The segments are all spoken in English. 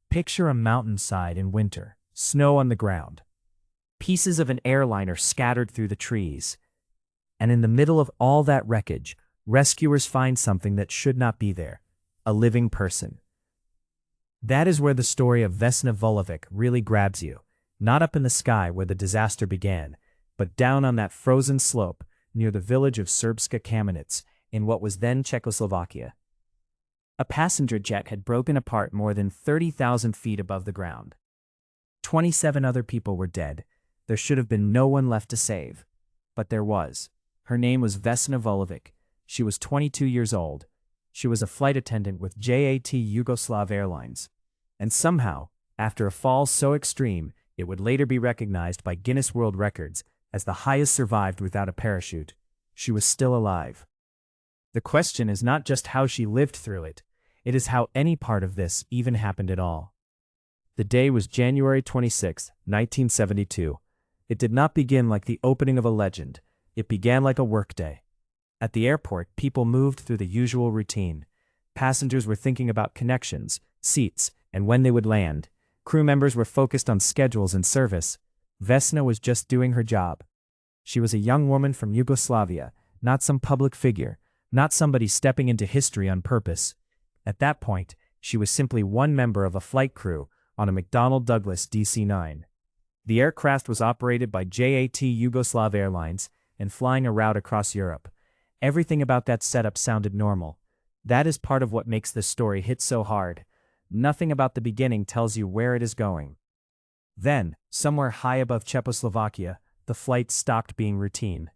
Picture a mountainside in winter, snow on the ground, pieces of an airliner scattered through the trees. And in the middle of all that wreckage, rescuers find something that should not be there, a living person. That is where the story of Vesna Vulovic really grabs you, not up in the sky where the disaster began, but down on that frozen slope near the village of Srpska Kamenec in what was then Czechoslovakia. A passenger jet had broken apart more than 30,000 feet above the ground. 27 other people were dead. There should have been no one left to save. But there was. Her name was Vesna Vulovic. She was 22 years old. She was a flight attendant with JAT Yugoslav Airlines. And somehow, after a fall so extreme, it would later be recognized by Guinness World Records as the highest survived without a parachute. She was still alive. The question is not just how she lived through it. It is how any part of this even happened at all. The day was January 26, 1972. It did not begin like the opening of a legend. It began like a workday. At the airport, people moved through the usual routine. Passengers were thinking about connections, seats, and when they would land. Crew members were focused on schedules and service. Vesna was just doing her job. She was a young woman from Yugoslavia, not some public figure, not somebody stepping into history on purpose. At that point, she was simply one member of a flight crew on a McDonnell Douglas DC-9. The aircraft was operated by JAT Yugoslav Airlines and flying a route across Europe. Everything about that setup sounded normal. That is part of what makes this story hit so hard. Nothing about the beginning tells you where it is going. Then, somewhere high above Czechoslovakia, the flight stopped being routine.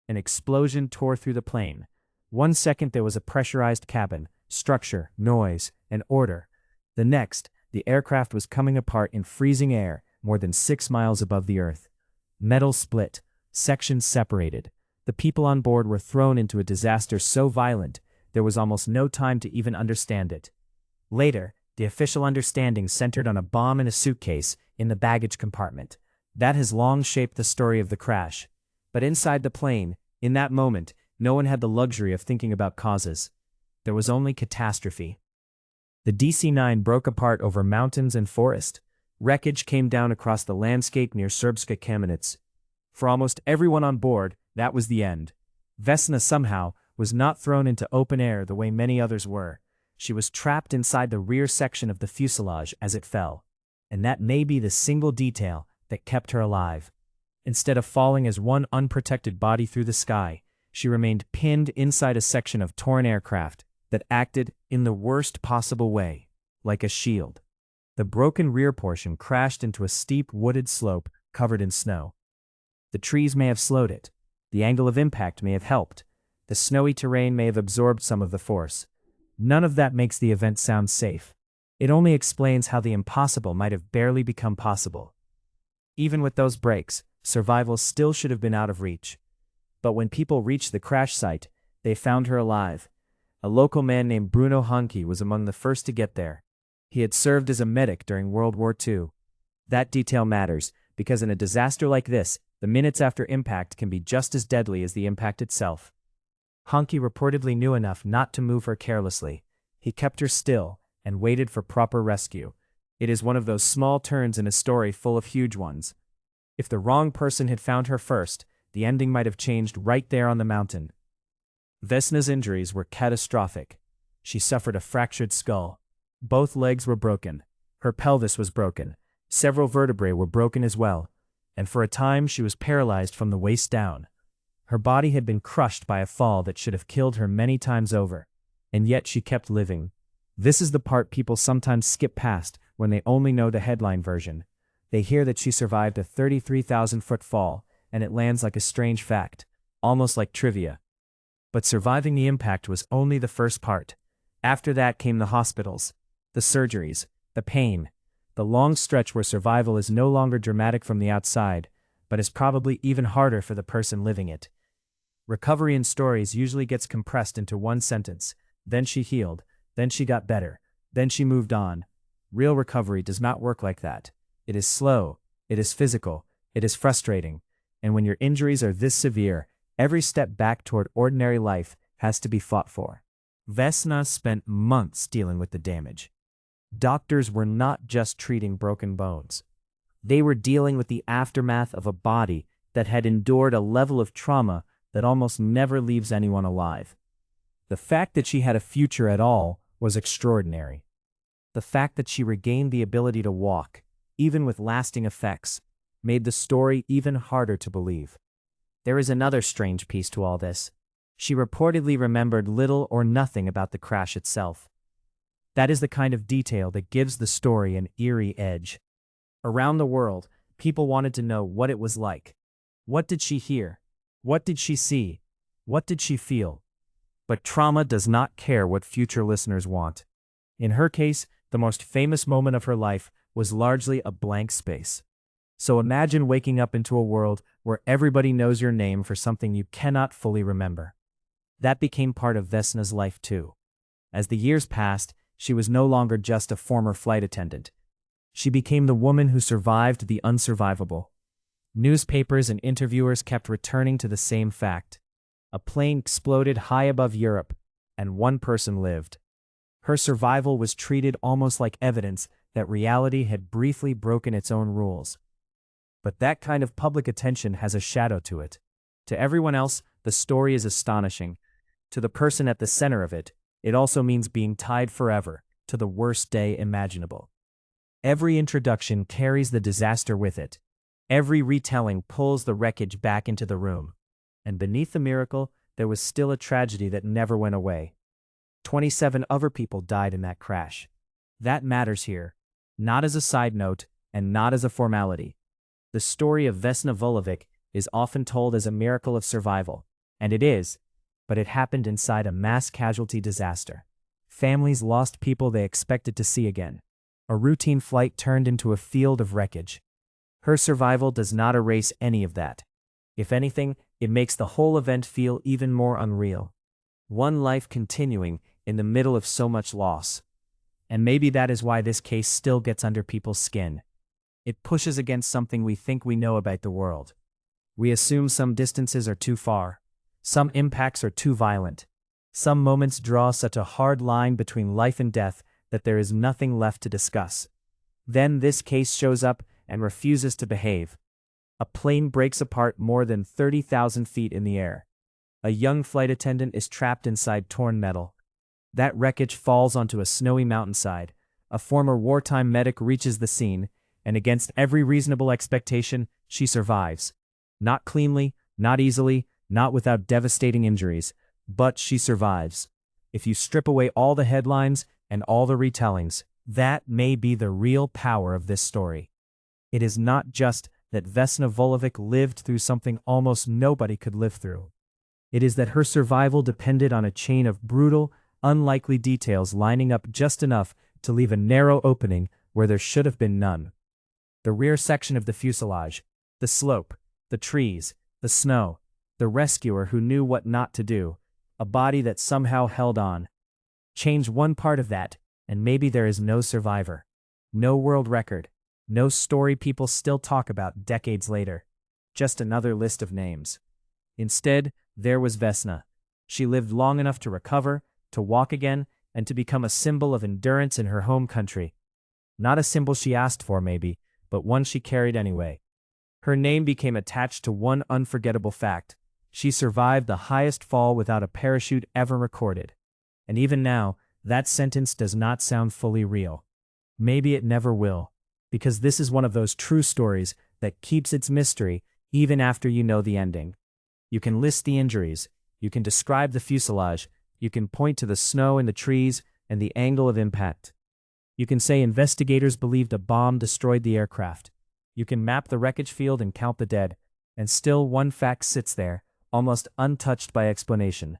An explosion tore through the plane. 1 second there was a pressurized cabin, structure, noise, and order. The next, the aircraft was coming apart in freezing air more than 6 miles above the earth. Metal split, sections separated. The people on board were thrown into a disaster so violent, there was almost no time to even understand it. Later, the official understanding centered on a bomb in a suitcase in the baggage compartment. That has long shaped the story of the crash. But inside the plane, in that moment, no one had the luxury of thinking about causes. There was only catastrophe. The DC-9 broke apart over mountains and forest. Wreckage came down across the landscape near Srpska Kamenec. For almost everyone on board, that was the end. Vesna somehow was not thrown into open air the way many others were. She was trapped inside the rear section of the fuselage as it fell. And that may be the single detail that kept her alive. Instead of falling as one unprotected body through the sky, she remained pinned inside a section of torn aircraft that acted in the worst possible way, like a shield. The broken rear portion crashed into a steep wooded slope covered in snow. The trees may have slowed it. The angle of impact may have helped. The snowy terrain may have absorbed some of the force. None of that makes the event sound safe. It only explains how the impossible might have barely become possible. Even with those breaks, survival still should have been out of reach. But when people reached the crash site, they found her alive. A local man named Bruno Hanke was among the first to get there. He had served as a medic during World War II. That detail matters, because in a disaster like this, the minutes after impact can be just as deadly as the impact itself. Hanke reportedly knew enough not to move her carelessly. He kept her still and waited for proper rescue. It is one of those small turns in a story full of huge ones. If the wrong person had found her first, the ending might have changed right there on the mountain. Vesna's injuries were catastrophic. She suffered a fractured skull. Both legs were broken. Her pelvis was broken. Several vertebrae were broken as well. And for a time she was paralyzed from the waist down. Her body had been crushed by a fall that should have killed her many times over. And yet she kept living. This is the part people sometimes skip past when they only know the headline version. They hear that she survived a 33,000-foot fall, and it lands like a strange fact, almost like trivia. But surviving the impact was only the first part. After that came the hospitals, the surgeries, the pain, the long stretch where survival is no longer dramatic from the outside, but is probably even harder for the person living it. Recovery in stories usually gets compressed into one sentence. Then she healed, then she got better, then she moved on. Real recovery does not work like that. It is slow, it is physical, it is frustrating, and when your injuries are this severe, every step back toward ordinary life has to be fought for. Vesna spent months dealing with the damage. Doctors were not just treating broken bones. They were dealing with the aftermath of a body that had endured a level of trauma that almost never leaves anyone alive. The fact that she had a future at all was extraordinary. The fact that she regained the ability to walk, even with lasting effects, made the story even harder to believe. There is another strange piece to all this. She reportedly remembered little or nothing about the crash itself. That is the kind of detail that gives the story an eerie edge. Around the world, people wanted to know what it was like. What did she hear? What did she see? What did she feel? But trauma does not care what future listeners want. In her case, the most famous moment of her life was largely a blank space. So imagine waking up into a world where everybody knows your name for something you cannot fully remember. That became part of Vesna's life too. As the years passed, she was no longer just a former flight attendant. She became the woman who survived the unsurvivable. Newspapers and interviewers kept returning to the same fact. A plane exploded high above Europe, and one person lived. Her survival was treated almost like evidence that reality had briefly broken its own rules. But that kind of public attention has a shadow to it. To everyone else, the story is astonishing. To the person at the center of it, it also means being tied forever to the worst day imaginable. Every introduction carries the disaster with it. Every retelling pulls the wreckage back into the room. And beneath the miracle, there was still a tragedy that never went away. 27 other people died in that crash. That matters here, not as a side note and not as a formality. The story of Vesna Vulovic is often told as a miracle of survival, and it is, but it happened inside a mass casualty disaster. Families lost people they expected to see again. A routine flight turned into a field of wreckage. Her survival does not erase any of that. If anything, it makes the whole event feel even more unreal. One life continuing in the middle of so much loss. And maybe that is why this case still gets under people's skin. It pushes against something we think we know about the world. We assume some distances are too far. Some impacts are too violent. Some moments draw such a hard line between life and death that there is nothing left to discuss. Then this case shows up and refuses to behave. A plane breaks apart more than 30,000 feet in the air. A young flight attendant is trapped inside torn metal. That wreckage falls onto a snowy mountainside. A former wartime medic reaches the scene, and against every reasonable expectation, she survives. Not cleanly, not easily, not without devastating injuries, but she survives. If you strip away all the headlines and all the retellings, that may be the real power of this story. It is not just that Vesna Vulovic lived through something almost nobody could live through. It is that her survival depended on a chain of brutal, unlikely details lining up just enough to leave a narrow opening where there should have been none. The rear section of the fuselage, the slope, the trees, the snow, the rescuer who knew what not to do, a body that somehow held on. Change one part of that, and maybe there is no survivor. No world record. No story people still talk about decades later. Just another list of names. Instead, there was Vesna. She lived long enough to recover, to walk again, and to become a symbol of endurance in her home country. Not a symbol she asked for, maybe, but one she carried anyway. Her name became attached to one unforgettable fact. She survived the highest fall without a parachute ever recorded. And even now, that sentence does not sound fully real. Maybe it never will, because this is one of those true stories that keeps its mystery even after you know the ending. You can list the injuries, you can describe the fuselage, you can point to the snow and the trees and the angle of impact. You can say investigators believed a bomb destroyed the aircraft. You can map the wreckage field and count the dead, and still one fact sits there, almost untouched by explanation.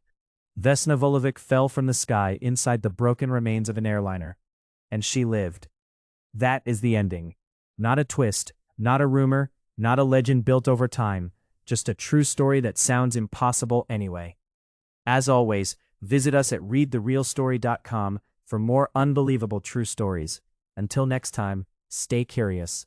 Vesna Vulovic fell from the sky inside the broken remains of an airliner. And she lived. That is the ending. Not a twist, not a rumor, not a legend built over time, just a true story that sounds impossible anyway. As always, visit us at readtherealstory.com for more unbelievable true stories. Until next time, stay curious.